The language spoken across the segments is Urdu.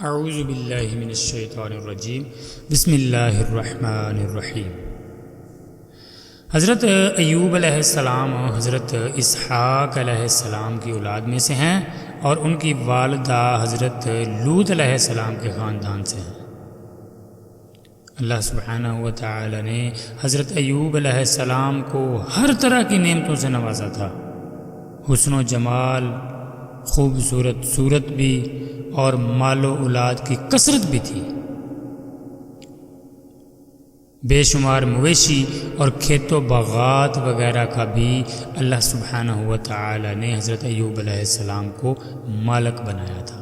اعوذ باللہ من الشیطان الرجیم بسم اللہ الرحمن الرحیم۔ حضرت ایوب علیہ السلام حضرت اسحاق علیہ السلام کی اولاد میں سے ہیں اور ان کی والدہ حضرت لوط علیہ السلام کے خاندان سے ہیں۔ اللہ سبحانہ و تعالی نے حضرت ایوب علیہ السلام کو ہر طرح کی نعمتوں سے نوازا تھا، حسن و جمال، خوبصورت صورت بھی اور مال و اولاد کی کثرت بھی تھی۔ بے شمار مویشی اور کھیت و باغات وغیرہ کا بھی اللہ سبحانہ و تعالی نے حضرت ایوب علیہ السلام کو مالک بنایا تھا۔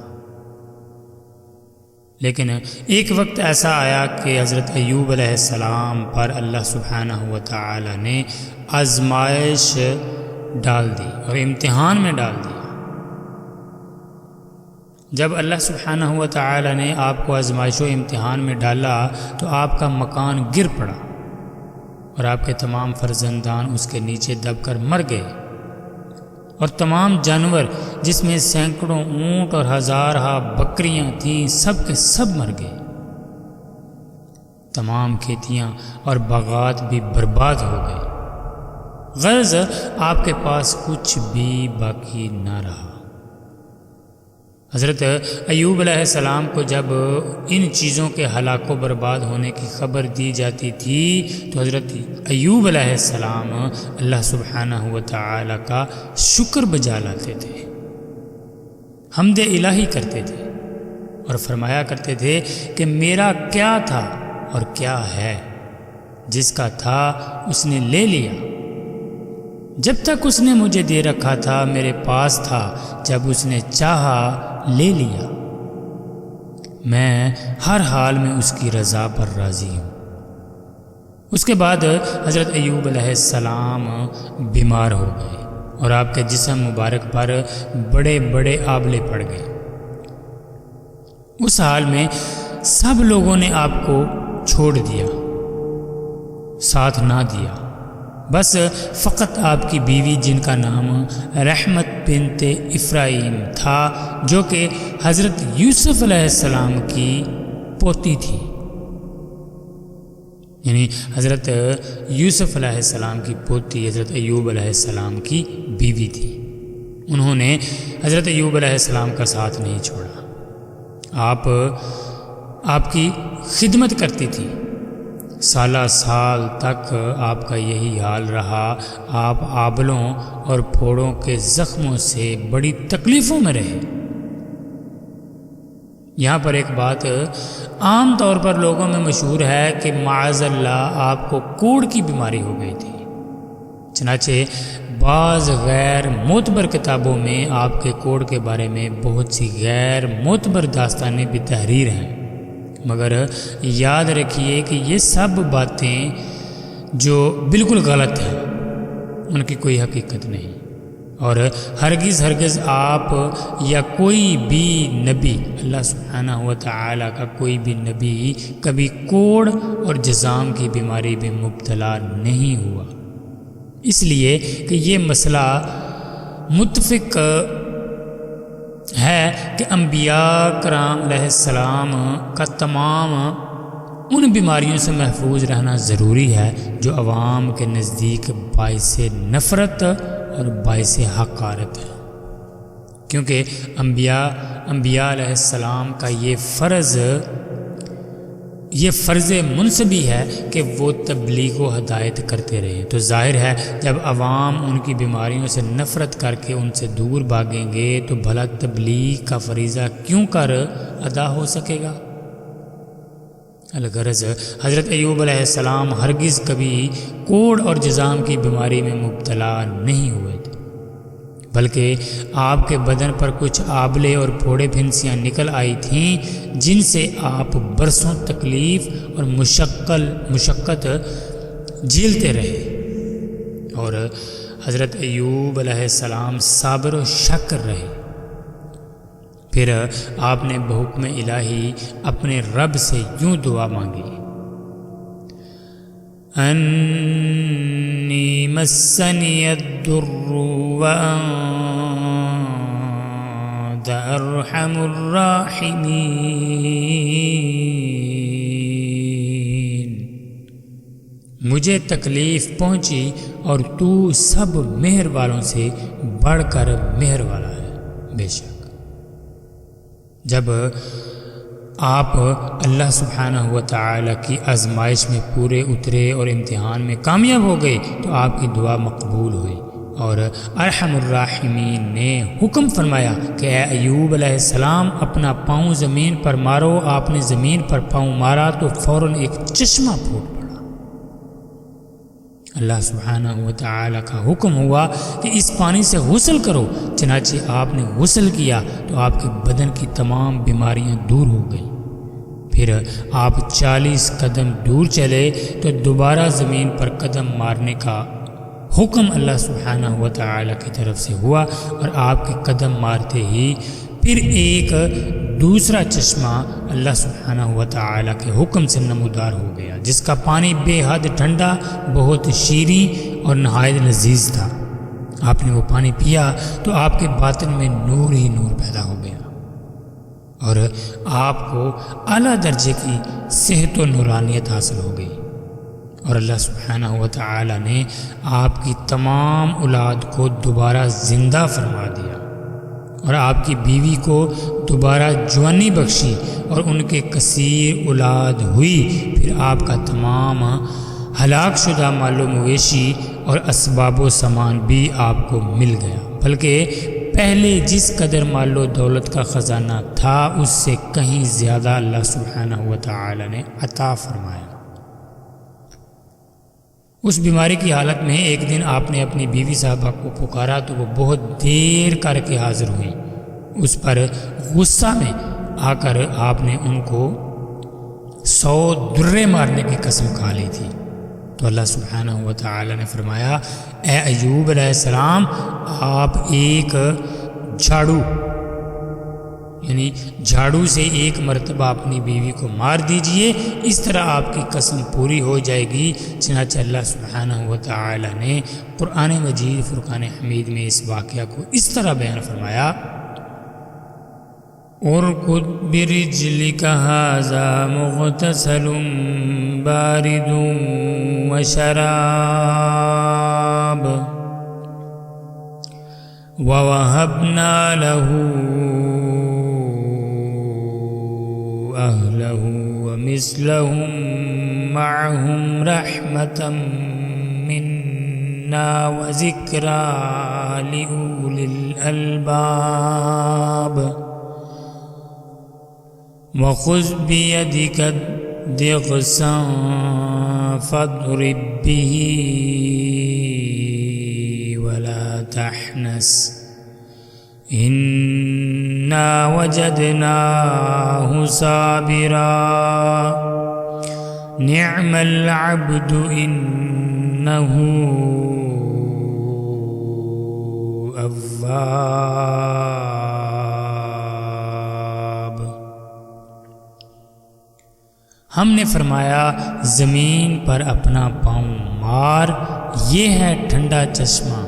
لیکن ایک وقت ایسا آیا کہ حضرت ایوب علیہ السلام پر اللہ سبحانہ و تعالی نے آزمائش ڈال دی اور امتحان میں ڈال دی۔ جب اللہ سبحانہ و تعالی نے آپ کو آزمائش و امتحان میں ڈالا تو آپ کا مکان گر پڑا اور آپ کے تمام فرزندان اس کے نیچے دب کر مر گئے، اور تمام جانور جس میں سینکڑوں اونٹ اور ہزارہ بکریاں تھیں سب کے سب مر گئے۔ تمام کھیتیاں اور باغات بھی برباد ہو گئے، غرض آپ کے پاس کچھ بھی باقی نہ رہا۔ حضرت ایوب علیہ السلام کو جب ان چیزوں کے ہلاک و برباد ہونے کی خبر دی جاتی تھی تو حضرت ایوب علیہ السلام اللہ سبحانہ و تعالی کا شکر بجا لاتے تھے، حمد الہی کرتے تھے اور فرمایا کرتے تھے کہ میرا کیا تھا اور کیا ہے، جس کا تھا اس نے لے لیا، جب تک اس نے مجھے دے رکھا تھا میرے پاس تھا، جب اس نے چاہا لے لیا، میں ہر حال میں اس کی رضا پر راضی ہوں۔ اس کے بعد حضرت ایوب علیہ السلام بیمار ہو گئے اور آپ کے جسم مبارک پر بڑے بڑے آبلے پڑ گئے۔ اس حال میں سب لوگوں نے آپ کو چھوڑ دیا، ساتھ نہ دیا، بس فقط آپ کی بیوی جن کا نام رحمت بنت افرایم تھا، جو کہ حضرت یوسف علیہ السلام کی پوتی تھی، یعنی حضرت یوسف علیہ السلام کی پوتی حضرت ایوب علیہ السلام کی بیوی تھی۔ انہوں نے حضرت ایوب علیہ السلام کا ساتھ نہیں چھوڑا، آپ کی خدمت کرتی تھی، سالہ سال تک آپ کا یہی حال رہا۔ آپ آبلوں اور پھوڑوں کے زخموں سے بڑی تکلیفوں میں رہے۔ یہاں پر ایک بات عام طور پر لوگوں میں مشہور ہے کہ معاذ اللہ آپ کو کوڑ کی بیماری ہو گئی تھی، چنانچہ بعض غیر معتبر کتابوں میں آپ کے کوڑ کے بارے میں بہت سی غیر معتبر داستانیں بھی تحریر ہیں، مگر یاد رکھیے کہ یہ سب باتیں جو بالکل غلط ہیں ان کی کوئی حقیقت نہیں، اور ہرگز آپ یا کوئی بھی نبی، اللہ سبحانہ و تعالی کا کوئی بھی نبی کبھی کوڑ اور جذام کی بیماری میں مبتلا نہیں ہوا، اس لیے کہ یہ مسئلہ متفق ہے کہ انبیاء کرام علیہ السلام کا تمام ان بیماریوں سے محفوظ رہنا ضروری ہے جو عوام کے نزدیک باعث نفرت اور باعث حقارت ہے، کیونکہ انبیاء علیہ السلام کا یہ فرض منصبی ہے کہ وہ تبلیغ و ہدایت کرتے رہیں، تو ظاہر ہے جب عوام ان کی بیماریوں سے نفرت کر کے ان سے دور بھاگیں گے تو بھلا تبلیغ کا فریضہ کیوں کر ادا ہو سکے گا؟ الغرض حضرت ایوب علیہ السلام ہرگز کبھی کوڑ اور جذام کی بیماری میں مبتلا نہیں ہوئے تھے، بلکہ آپ کے بدن پر کچھ آبلے اور پھوڑے پھنسیاں نکل آئی تھیں جن سے آپ برسوں تکلیف اور مشقت جھیلتے رہے، اور حضرت ایوب علیہ السلام صابر و شاکر رہے۔ پھر آپ نے بحکم الہی اپنے رب سے یوں دعا مانگی، انی مسنی الضر وانت وأنت أرحم الراحمين۔ مجھے تکلیف پہنچی اور تو سب مہر والوں سے بڑھ کر مہر والا ہے۔ بے شک جب آپ اللہ سبحانہ و تعالی کی آزمائش میں پورے اترے اور امتحان میں کامیاب ہو گئے تو آپ کی دعا مقبول ہوئی، اور ارحم الراحمین نے حکم فرمایا کہ اے ایوب علیہ السلام اپنا پاؤں زمین پر مارو۔ آپ نے زمین پر پاؤں مارا تو فوراً ایک چشمہ پھوٹ پڑا۔ اللہ سبحانہ و تعالی کا حکم ہوا کہ اس پانی سے غسل کرو، چنانچہ آپ نے غسل کیا تو آپ کے بدن کی تمام بیماریاں دور ہو گئیں۔ پھر آپ 40 قدم دور چلے تو دوبارہ زمین پر قدم مارنے کا حکم اللہ سبحانہ و تعالی کی طرف سے ہوا، اور آپ کے قدم مارتے ہی پھر ایک دوسرا چشمہ اللہ سبحانہ و تعالی کے حکم سے نمودار ہو گیا، جس کا پانی بے حد ٹھنڈا، بہت شیریں اور نہایت لذیذ تھا۔ آپ نے وہ پانی پیا تو آپ کے باطن میں نور ہی نور پیدا ہو گیا، اور آپ کو اعلیٰ درجے کی صحت و نورانیت حاصل ہو گئی، اور اللہ سبحانہ و تعالی نے آپ کی تمام اولاد کو دوبارہ زندہ فرما دیا، اور آپ کی بیوی کو دوبارہ جوانی بخشی اور ان کے کثیر اولاد ہوئی۔ پھر آپ کا تمام ہلاک شدہ مال و مویشی اور اسباب و سامان بھی آپ کو مل گیا، بلکہ پہلے جس قدر مال و دولت کا خزانہ تھا اس سے کہیں زیادہ اللہ سبحانہ و تعالی نے عطا فرمایا۔ اس بیماری کی حالت میں ایک دن آپ نے اپنی بیوی صاحبہ کو پکارا تو وہ بہت دیر کر کے حاضر ہوئیں۔ اس پر غصہ میں آ کر آپ نے ان کو 100 درے مارنے کی قسم کھا لی تھی، تو اللہ سبحانہ و تعالی نے فرمایا اے ایوب علیہ السلام آپ ایک جھاڑو سے ایک مرتبہ اپنی بیوی کو مار دیجئے، اس طرح آپ کی قسم پوری ہو جائے گی۔ چنانچہ اللہ سبحانہ و تعالی نے قرآن مجید فرقان حمید میں اس واقعہ کو اس طرح بیان فرمایا اُرْكُضْ بِرِجْلِكَ هَٰذَا مُغْتَسَلٌ بَارِدٌ وَشَرَابٌ وَوَهَبْنَا لَهُ أَهْلَهُ وَمِثْلَهُم مَّعَهُمْ رَحْمَةً مِّنَّا وَذِكْرَىٰ لِأُولِي الْأَلْبَابِ وَخُذْ بِيَدِكَ ضِغْثًا فَاضْرِب بِّهِ وَلَا تَحْنَثْ إِنَّا وَجَدْنَاهُ صَابِرًا نِعْمَ الْعَبْدُ إِنَّهُ أَوَّابٌ۔ ہم نے فرمایا زمین پر اپنا پاؤں مار، یہ ہے ٹھنڈا چشمہ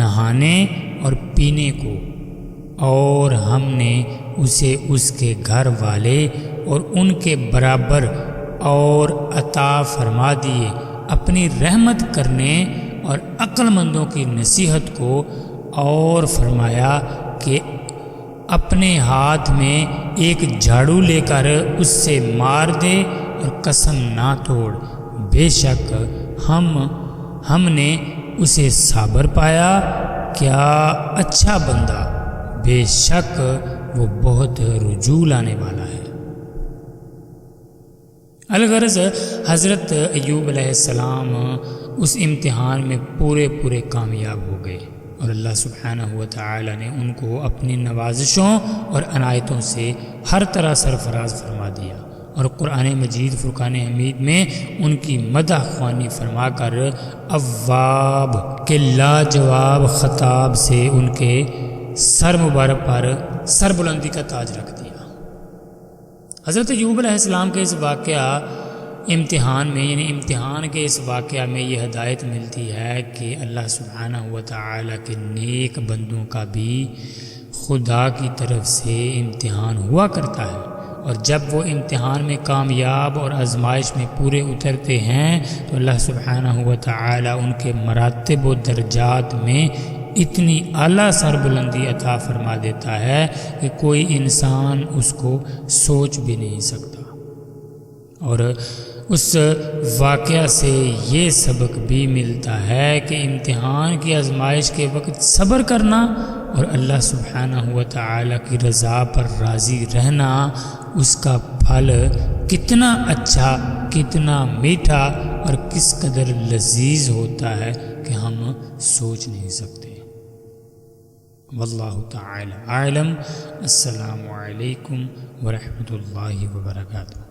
نہانے اور پینے کو، اور ہم نے اسے اس کے گھر والے اور ان کے برابر اور عطا فرما دیے، اپنی رحمت کرنے اور عقل مندوں کی نصیحت کو، اور فرمایا کہ اپنے ہاتھ میں ایک جھاڑو لے کر اس سے مار دے اور قسم نہ توڑ، بے شک ہم نے اسے صابر پایا، کیا اچھا بندہ، بے شک وہ بہت رجوع لانے والا ہے۔ الغرض حضرت ایوب علیہ السلام اس امتحان میں پورے کامیاب ہو گئے، اور اللہ سبحانہ و تعالی نے ان کو اپنی نوازشوں اور عنایتوں سے ہر طرح سرفراز فرما دیا، اور قرآن مجید فرقان حمید میں ان کی مدح خوانی فرما کر اواب کے لاجواب خطاب سے ان کے سر مبارک پر سر بلندی کا تاج رکھ دیا۔ حضرت ایوب علیہ السلام کے اس واقعہ امتحان کے اس واقعہ میں یہ ہدایت ملتی ہے کہ اللہ سبحانہ و تعالی کے نیک بندوں کا بھی خدا کی طرف سے امتحان ہوا کرتا ہے، اور جب وہ امتحان میں کامیاب اور آزمائش میں پورے اترتے ہیں تو اللہ سبحانہ و تعالی ان کے مراتب و درجات میں اتنی اعلیٰ سربلندی عطا فرما دیتا ہے کہ کوئی انسان اس کو سوچ بھی نہیں سکتا۔ اور اس واقعہ سے یہ سبق بھی ملتا ہے کہ امتحان کی آزمائش کے وقت صبر کرنا اور اللہ سبحانہ و تعالی کی رضا پر راضی رہنا، اس کا پھل کتنا اچھا، کتنا میٹھا اور کس قدر لذیذ ہوتا ہے کہ ہم سوچ نہیں سکتے۔ واللہ تعالی اعلم۔ السلام علیکم ورحمۃ اللہ وبرکاتہ۔